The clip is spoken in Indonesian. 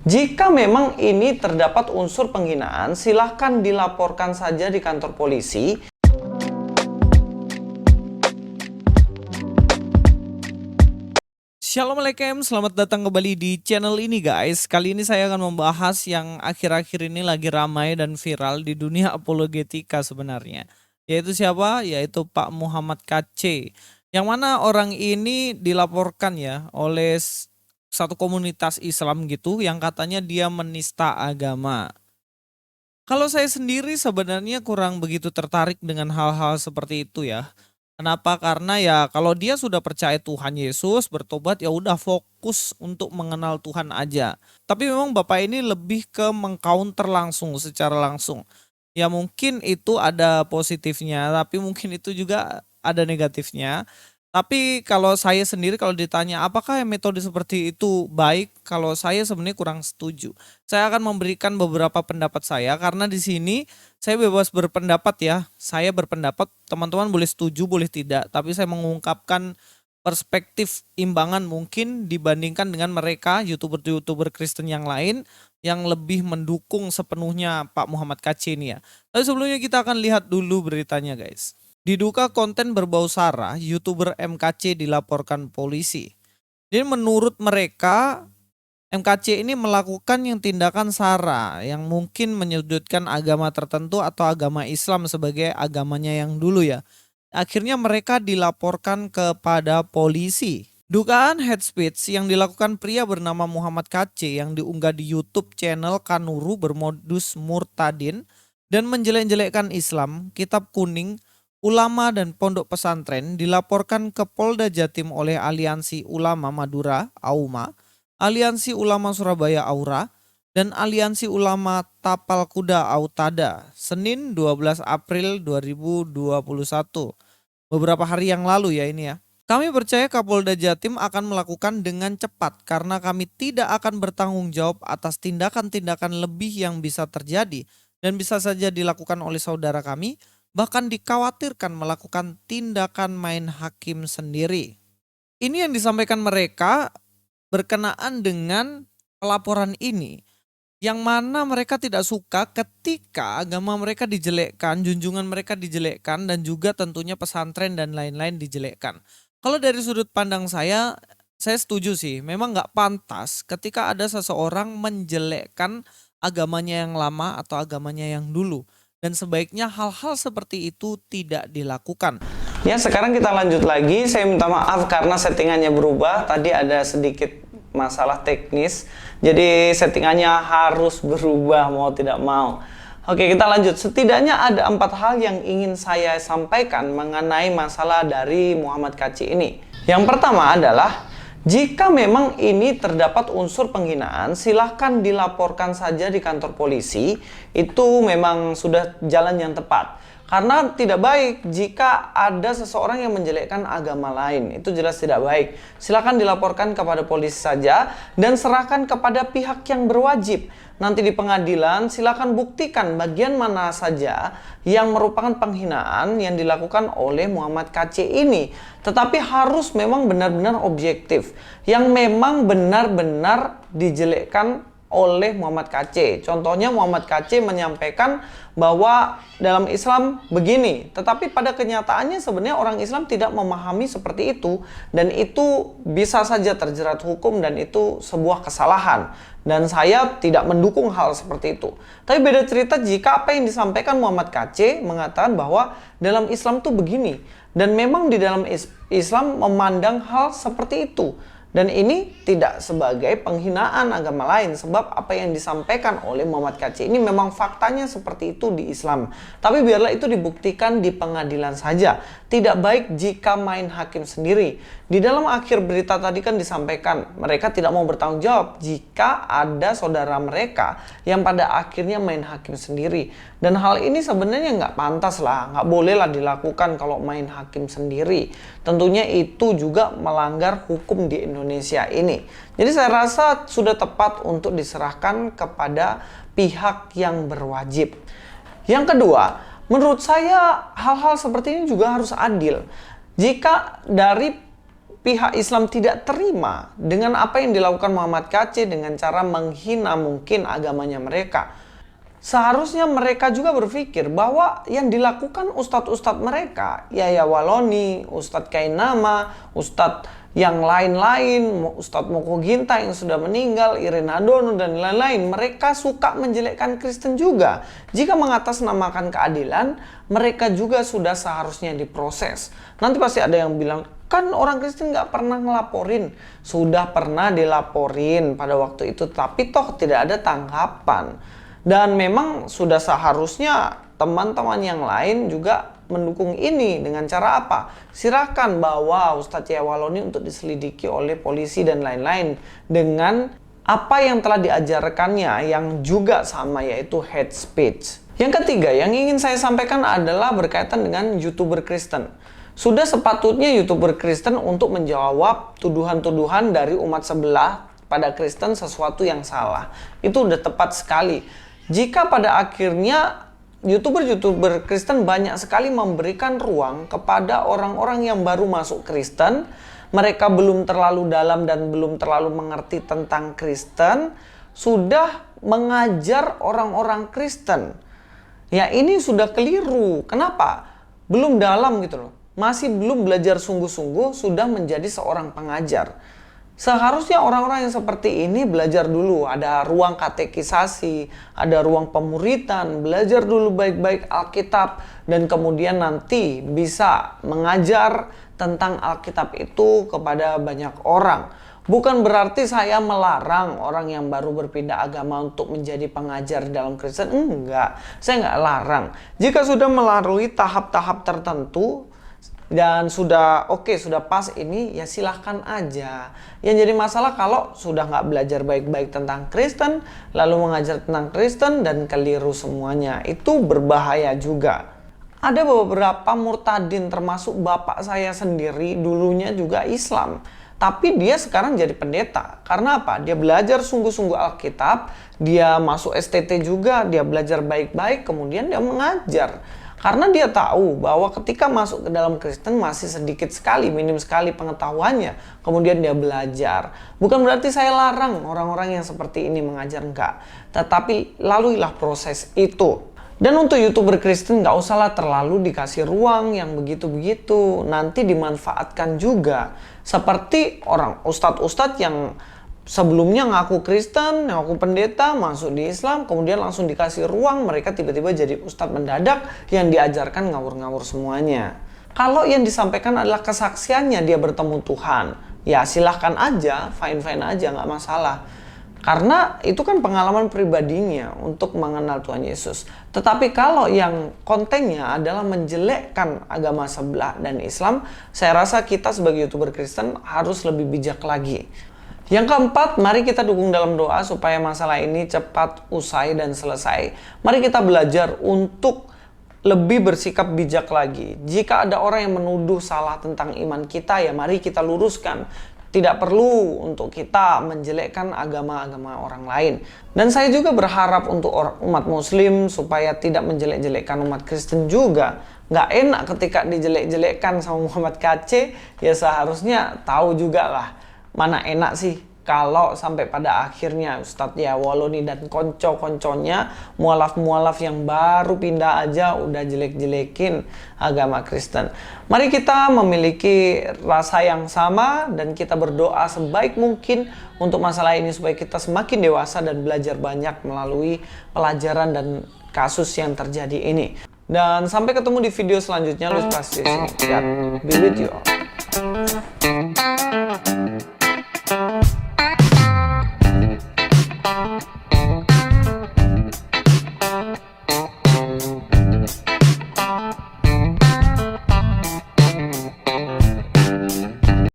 Jika memang ini terdapat unsur penghinaan, silahkan dilaporkan saja di kantor polisi. Assalamualaikum, selamat datang kembali di channel ini guys. Kali ini saya akan membahas yang akhir-akhir ini lagi ramai dan viral di dunia apologetika sebenarnya. Yaitu siapa? Yaitu Pak Muhammad KC. Yang mana orang ini dilaporkan ya oleh satu komunitas Islam gitu yang katanya dia menista agama. Kalau saya sendiri sebenarnya kurang begitu tertarik dengan hal-hal seperti itu ya. Kenapa? Karena ya kalau dia sudah percaya Tuhan Yesus, bertobat ya udah fokus untuk mengenal Tuhan aja. Tapi memang Bapak ini lebih ke mengcounter langsung secara langsung. Ya mungkin itu ada positifnya, tapi mungkin itu juga ada negatifnya. Tapi kalau saya sendiri kalau ditanya apakah metode seperti itu baik, kalau saya sebenarnya kurang setuju. Saya akan memberikan beberapa pendapat saya karena di sini saya bebas berpendapat ya. Saya berpendapat teman-teman boleh setuju, boleh tidak. Tapi saya mengungkapkan perspektif imbangan mungkin dibandingkan dengan mereka YouTuber-YouTuber Kristen yang lain yang lebih mendukung sepenuhnya Pak Muhammad KC ini ya. Tapi sebelumnya kita akan lihat dulu beritanya guys. Diduga konten berbau sara, YouTuber MKC dilaporkan polisi. Jadi menurut mereka MKC ini melakukan yang tindakan sara yang mungkin menyudutkan agama tertentu atau agama Islam sebagai agamanya yang dulu ya. Akhirnya mereka dilaporkan kepada polisi. Dugaan hate speech yang dilakukan pria bernama Muhammad KC yang diunggah di YouTube channel Kanuru bermodus murtadin dan menjelek-jelekkan Islam, kitab kuning, ulama dan pondok pesantren dilaporkan ke Polda Jatim oleh Aliansi Ulama Madura (AUMA), Aliansi Ulama Surabaya (AURA), dan Aliansi Ulama Tapal Kuda (AUTADA) Senin 12 April 2021. Beberapa hari yang lalu ya ini ya. Kami percaya Kapolda Jatim akan melakukan dengan cepat karena kami tidak akan bertanggung jawab atas tindakan-tindakan lebih yang bisa terjadi dan bisa saja dilakukan oleh saudara kami, bahkan dikhawatirkan melakukan tindakan main hakim sendiri. Ini yang disampaikan mereka berkenaan dengan pelaporan ini, yang mana mereka tidak suka ketika agama mereka dijelekkan, junjungan mereka dijelekkan, dan juga tentunya pesantren dan lain-lain dijelekkan. Kalau dari sudut pandang saya setuju sih, memang nggak pantas ketika ada seseorang menjelekkan agamanya yang lama atau agamanya yang dulu. Dan sebaiknya hal-hal seperti itu tidak dilakukan. Ya, sekarang kita lanjut lagi. Saya minta maaf karena settingannya berubah. Tadi ada sedikit masalah teknis. Jadi settingannya harus berubah mau tidak mau. Oke, kita lanjut. Setidaknya ada 4 hal yang ingin saya sampaikan mengenai masalah dari Muhammad KC ini. Yang pertama adalah jika memang ini terdapat unsur penghinaan, silahkan dilaporkan saja di kantor polisi. Itu memang sudah jalan yang tepat. Karena tidak baik jika ada seseorang yang menjelekkan agama lain. Itu jelas tidak baik. Silahkan dilaporkan kepada polisi saja dan serahkan kepada pihak yang berwajib. Nanti di pengadilan silahkan buktikan bagian mana saja yang merupakan penghinaan yang dilakukan oleh Muhammad KC ini. Tetapi harus memang benar-benar objektif. Yang memang benar-benar dijelekkan oleh Muhammad KC. Contohnya Muhammad KC menyampaikan bahwa dalam Islam begini, tetapi pada kenyataannya sebenarnya orang Islam tidak memahami seperti itu, dan itu bisa saja terjerat hukum dan itu sebuah kesalahan. Dan saya tidak mendukung hal seperti itu. Tapi beda cerita jika apa yang disampaikan Muhammad KC mengatakan bahwa dalam Islam tuh begini, dan memang di dalam Islam memandang hal seperti itu. Dan ini tidak sebagai penghinaan agama lain, sebab apa yang disampaikan oleh Muhammad KC ini memang faktanya seperti itu di Islam. Tapi biarlah itu dibuktikan di pengadilan saja. Tidak baik jika main hakim sendiri. Di dalam akhir berita tadi kan disampaikan mereka tidak mau bertanggung jawab jika ada saudara mereka yang pada akhirnya main hakim sendiri. Dan hal ini sebenarnya nggak pantas lah, nggak boleh lah dilakukan kalau main hakim sendiri. Tentunya itu juga melanggar hukum di Indonesia ini. Jadi saya rasa sudah tepat untuk diserahkan kepada pihak yang berwajib. Yang kedua, menurut saya hal-hal seperti ini juga harus adil. Jika dari pihak Islam tidak terima dengan apa yang dilakukan Muhammad KC dengan cara menghina mungkin agamanya mereka. Seharusnya mereka juga berpikir bahwa yang dilakukan ustadz-ustadz mereka, Yahya Waloni, Ustadz Kainama, ustadz yang lain-lain, Ustadz Moko Ginta yang sudah meninggal, Irina Dono dan lain-lain, mereka suka menjelekkan Kristen juga. Jika mengatasnamakan keadilan, mereka juga sudah seharusnya diproses. Nanti pasti ada yang bilang, kan orang Kristen nggak pernah ngelaporin. Sudah pernah dilaporin pada waktu itu, tapi toh tidak ada tanggapan. Dan memang sudah seharusnya teman-teman yang lain juga mendukung ini dengan cara apa? Silakan bawa Ustadz Yahya Waloni untuk diselidiki oleh polisi dan lain-lain dengan apa yang telah diajarkannya yang juga sama, yaitu hate speech. Yang ketiga yang ingin saya sampaikan adalah berkaitan dengan YouTuber Kristen. Sudah sepatutnya YouTuber Kristen untuk menjawab tuduhan-tuduhan dari umat sebelah pada Kristen sesuatu yang salah. Itu udah tepat sekali. Jika pada akhirnya YouTuber Kristen banyak sekali memberikan ruang kepada orang-orang yang baru masuk Kristen, mereka belum terlalu dalam dan belum terlalu mengerti tentang Kristen, sudah mengajar orang-orang Kristen. Ya ini sudah keliru. Kenapa? Belum dalam gitu loh. Masih belum belajar sungguh-sungguh sudah menjadi seorang pengajar. Seharusnya orang-orang yang seperti ini belajar dulu, ada ruang katekisasi, ada ruang pemuritan, belajar dulu baik-baik Alkitab, dan kemudian nanti bisa mengajar tentang Alkitab itu kepada banyak orang. Bukan berarti saya melarang orang yang baru berpindah agama untuk menjadi pengajar dalam Kristen, enggak, saya enggak larang. Jika sudah melalui tahap-tahap tertentu, dan sudah oke, sudah pas ini, ya silahkan aja. Yang jadi masalah kalau sudah nggak belajar baik-baik tentang Kristen, lalu mengajar tentang Kristen dan keliru semuanya, itu berbahaya juga. Ada beberapa murtadin termasuk bapak saya sendiri dulunya juga Islam. Tapi dia sekarang jadi pendeta. Karena apa? Dia belajar sungguh-sungguh Alkitab, dia masuk STT juga, dia belajar baik-baik, kemudian dia mengajar. Karena dia tahu bahwa ketika masuk ke dalam Kristen masih sedikit sekali, minim sekali pengetahuannya. Kemudian dia belajar. Bukan berarti saya larang orang-orang yang seperti ini mengajar, enggak. Tetapi laluilah proses itu. Dan untuk YouTuber Kristen nggak usahlah terlalu dikasih ruang yang begitu-begitu. Nanti dimanfaatkan juga. Seperti orang ustadz-ustadz yang sebelumnya ngaku Kristen, ngaku pendeta, masuk di Islam, kemudian langsung dikasih ruang, mereka tiba-tiba jadi ustadz mendadak yang diajarkan ngawur-ngawur semuanya. Kalau yang disampaikan adalah kesaksiannya dia bertemu Tuhan, ya silahkan aja, fine-fine aja, nggak masalah. Karena itu kan pengalaman pribadinya untuk mengenal Tuhan Yesus. Tetapi kalau yang kontennya adalah menjelekkan agama sebelah dan Islam, saya rasa kita sebagai YouTuber Kristen harus lebih bijak lagi. Yang keempat, mari kita dukung dalam doa supaya masalah ini cepat usai dan selesai. Mari kita belajar untuk lebih bersikap bijak lagi. Jika ada orang yang menuduh salah tentang iman kita, ya mari kita luruskan. Tidak perlu untuk kita menjelekkan agama-agama orang lain. Dan saya juga berharap untuk umat muslim supaya tidak menjelek-jelekkan umat Kristen juga. Nggak enak ketika dijelek-jelekkan sama Muhammad KC, ya seharusnya tahu juga lah. Mana enak sih kalau sampai pada akhirnya Ustadz Yahya Waloni dan konco-konconya, mualaf-mualaf yang baru pindah aja udah jelek-jelekin agama Kristen. Mari kita memiliki rasa yang sama dan kita berdoa sebaik mungkin untuk masalah ini supaya kita semakin dewasa dan belajar banyak melalui pelajaran dan kasus yang terjadi ini. Dan sampai ketemu di video selanjutnya. Luis Pastis, be with you all.